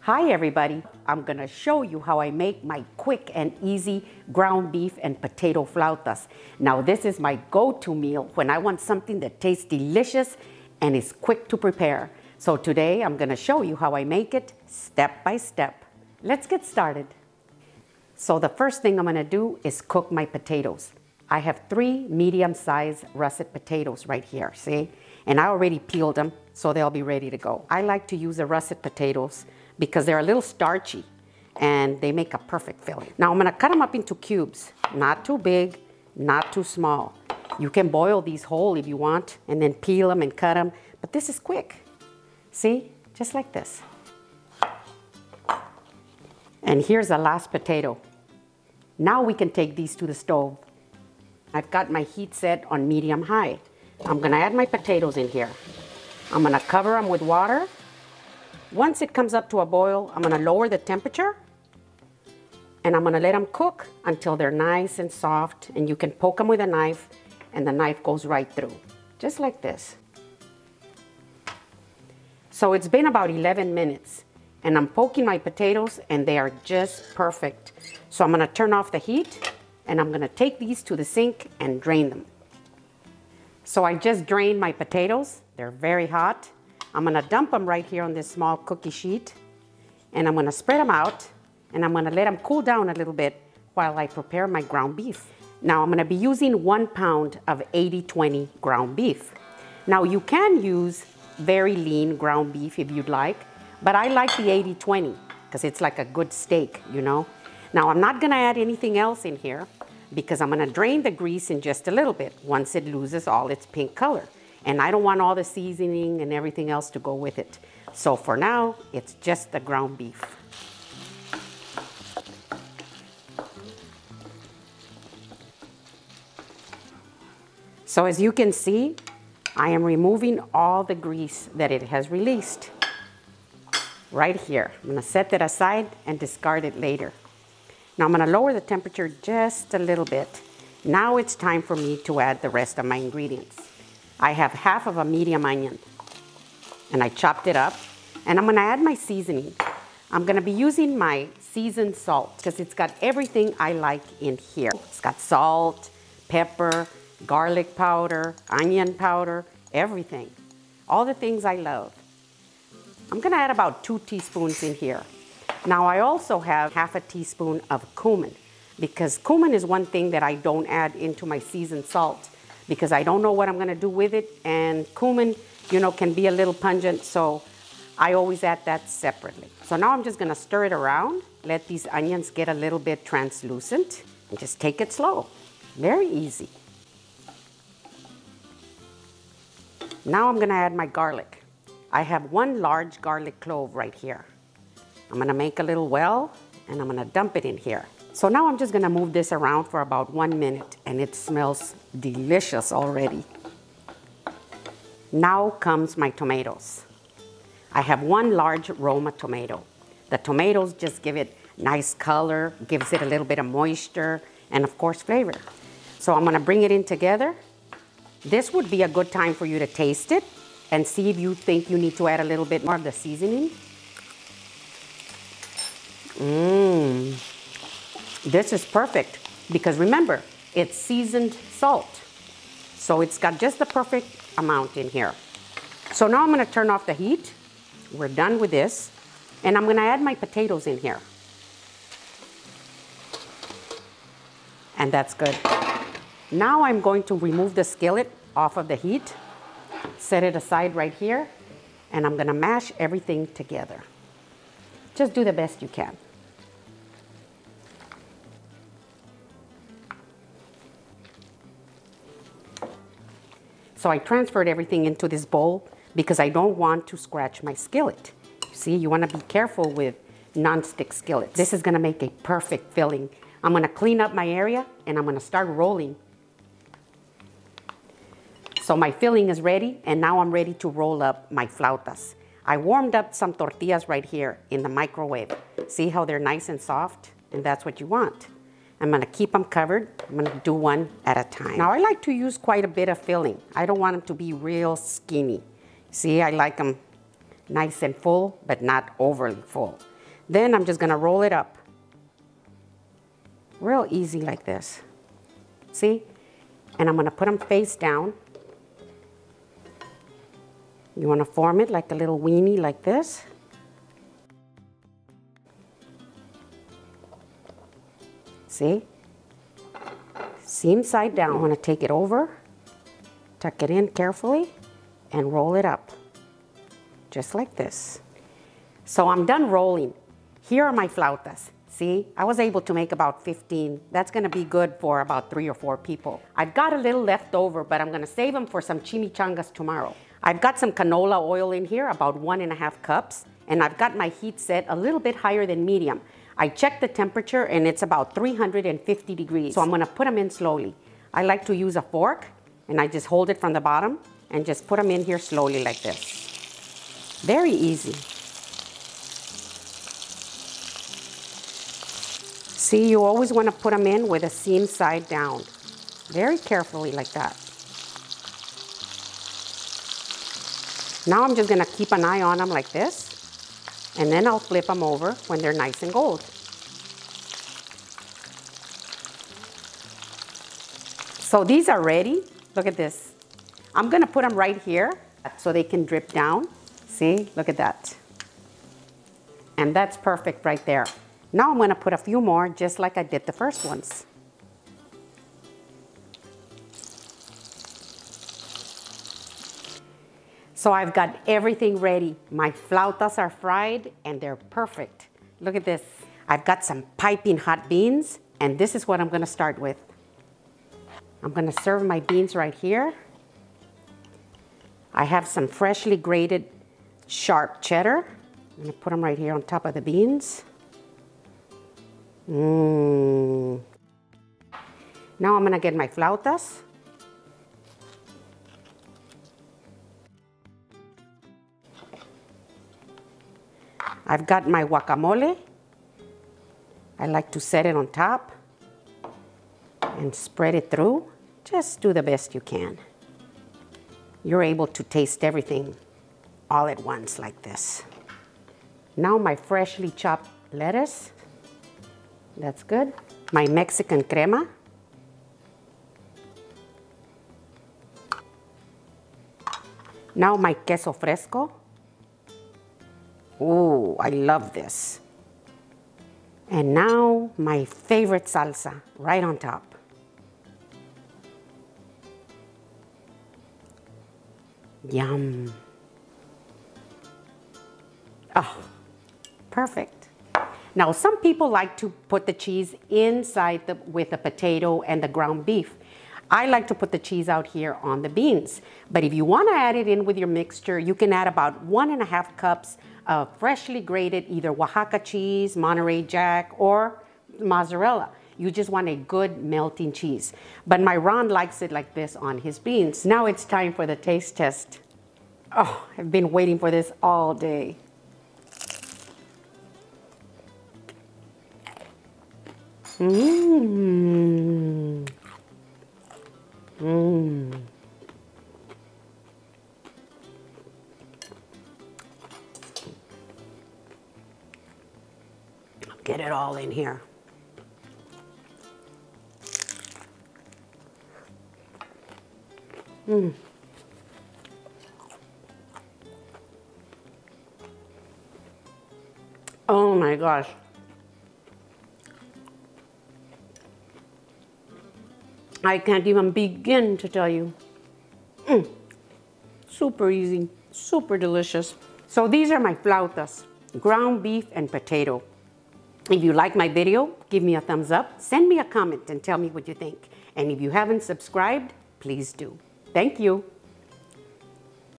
Hi everybody, I'm gonna show you how I make my quick and easy ground beef and potato flautas. Now this is my go-to meal when I want something that tastes delicious and is quick to prepare. So today I'm gonna show you how I make it step by step. Let's get started. So the first thing I'm gonna do is cook my potatoes. I have 3 medium-sized russet potatoes right here, see? And I already peeled them, so they'll be ready to go. I like to use the russet potatoes because they're a little starchy and they make a perfect filling. Now I'm gonna cut them up into cubes, not too big, not too small. You can boil these whole if you want and then peel them and cut them, but this is quick. See, just like this. And here's the last potato. Now we can take these to the stove. I've got my heat set on medium high. I'm gonna add my potatoes in here. I'm gonna cover them with water. Once it comes up to a boil, I'm gonna lower the temperature and I'm gonna let them cook until they're nice and soft, and you can poke them with a knife and the knife goes right through, just like this. So it's been about 11 minutes and I'm poking my potatoes and they are just perfect. So I'm gonna turn off the heat and I'm gonna take these to the sink and drain them. So I just drained my potatoes. They're very hot. I'm gonna dump them right here on this small cookie sheet and I'm gonna spread them out and I'm gonna let them cool down a little bit while I prepare my ground beef. Now I'm gonna be using 1 pound of 80/20 ground beef. Now you can use very lean ground beef if you'd like, but I like the 80/20 because it's like a good steak, you know. Now I'm not gonna add anything else in here because I'm gonna drain the grease in just a little bit once it loses all its pink color. And I don't want all the seasoning and everything else to go with it. So for now, it's just the ground beef. So as you can see, I am removing all the grease that it has released. Right here. I'm gonna set that aside and discard it later. Now I'm gonna lower the temperature just a little bit. Now it's time for me to add the rest of my ingredients. I have half of a medium onion and I chopped it up, and I'm gonna add my seasoning. I'm gonna be using my seasoned salt because it's got everything I like in here. It's got salt, pepper, garlic powder, onion powder, everything. All the things I love. I'm gonna add about 2 teaspoons in here. Now I also have half a teaspoon of cumin because cumin is one thing that I don't add into my seasoned salt because I don't know what I'm gonna do with it, and cumin, you know, can be a little pungent, so I always add that separately. So now I'm just gonna stir it around, let these onions get a little bit translucent, and just take it slow. Very easy. Now I'm gonna add my garlic. I have 1 large garlic clove right here. I'm gonna make a little well, and I'm gonna dump it in here. So now I'm just gonna move this around for about 1 minute, and it smells delicious already. Now comes my tomatoes. I have 1 large Roma tomato. The tomatoes just give it nice color, gives it a little bit of moisture, and of course flavor. So I'm gonna bring it in together. This would be a good time for you to taste it and see if you think you need to add a little bit more of the seasoning. This is perfect because remember, it's seasoned salt. So it's got just the perfect amount in here. So now I'm gonna turn off the heat. We're done with this. And I'm gonna add my potatoes in here. And that's good. Now I'm going to remove the skillet off of the heat, set it aside right here, and I'm gonna mash everything together. Just do the best you can. So I transferred everything into this bowl because I don't want to scratch my skillet. See, you want to be careful with non-stick skillets. This is going to make a perfect filling. I'm going to clean up my area and I'm going to start rolling. So my filling is ready, and now I'm ready to roll up my flautas. I warmed up some tortillas right here in the microwave. See how they're nice and soft? And that's what you want. I'm gonna keep them covered. I'm gonna do one at a time. Now I like to use quite a bit of filling. I don't want them to be real skinny. See, I like them nice and full, but not overly full. Then I'm just gonna roll it up. Real easy like this. See? And I'm gonna put them face down. You wanna form it like a little weenie like this. See? Seam side down. I wanna take it over, tuck it in carefully, and roll it up. Just like this. So I'm done rolling. Here are my flautas. See, I was able to make about 15. That's gonna be good for about 3 or 4 people. I've got a little left over, but I'm gonna save them for some chimichangas tomorrow. I've got some canola oil in here, about 1.5 cups, and I've got my heat set a little bit higher than medium. I checked the temperature and it's about 350 degrees. So I'm gonna put them in slowly. I like to use a fork and I just hold it from the bottom and just put them in here slowly like this. Very easy. See, you always want to put them in with a seam side down. Very carefully like that. Now I'm just going to keep an eye on them like this. And then I'll flip them over when they're nice and gold. So these are ready. Look at this. I'm going to put them right here so they can drip down. See, look at that. And that's perfect right there. Now I'm going to put a few more just like I did the first ones. So I've got everything ready. My flautas are fried and they're perfect. Look at this. I've got some piping hot beans and this is what I'm going to start with. I'm going to serve my beans right here. I have some freshly grated sharp cheddar. I'm going to put them right here on top of the beans. Now I'm gonna get my flautas. I've got my guacamole. I like to set it on top and spread it through. Just do the best you can. You're able to taste everything all at once like this. Now my freshly chopped lettuce. That's good. My Mexican crema. Now my queso fresco. Ooh, I love this. And now my favorite salsa right on top. Yum. Oh, perfect. Now, some people like to put the cheese inside with the potato and the ground beef. I like to put the cheese out here on the beans. But if you want to add it in with your mixture, you can add about 1.5 cups of freshly grated either Oaxaca cheese, Monterey Jack, or mozzarella. You just want a good melting cheese. But my Ron likes it like this on his beans. Now it's time for the taste test. Oh, I've been waiting for this all day. Mmm. Mmm. Get it all in here. Mmm. Oh my gosh. I can't even begin to tell you. Super easy, super delicious. So these are my flautas, ground beef and potato. If you like my video, give me a thumbs up, send me a comment and tell me what you think. And if you haven't subscribed, please do. Thank you.